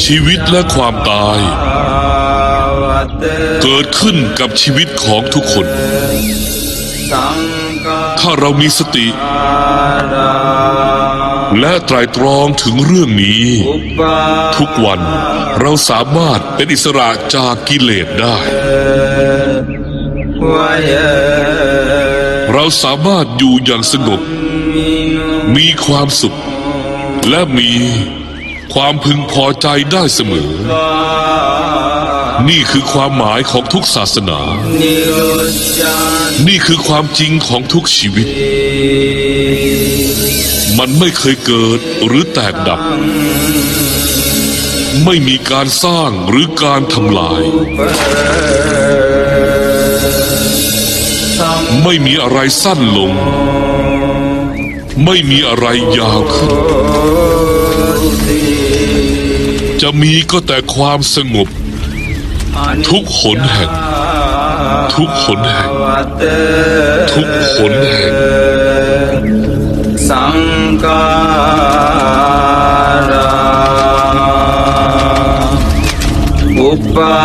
ชีวิตและความตายเกิดขึ้นกับชีวิตของทุกคน ถ้าเรามีสติและไตร่ตรองถึงเรื่องนี้ทุกวันเราสามารถเป็นอิสระจากกิเลสได้ เราสามารถอยู่อย่างสงบมีความสุขและมีความพึงพอใจได้เสมอ นี่คือความหมายของทุกศาสนา นี่คือความจริงของทุกชีวิต มันไม่เคยเกิดหรือแตกดับ ไม่มีการสร้างหรือการทำลาย ไม่มีอะไรสั้นลง ไม่มีอะไรยาวขึ้น จะมีก็แต่ความสงบทุกหนแห่งทุกหนแห่งทุกหนแห่งสังการะอุปา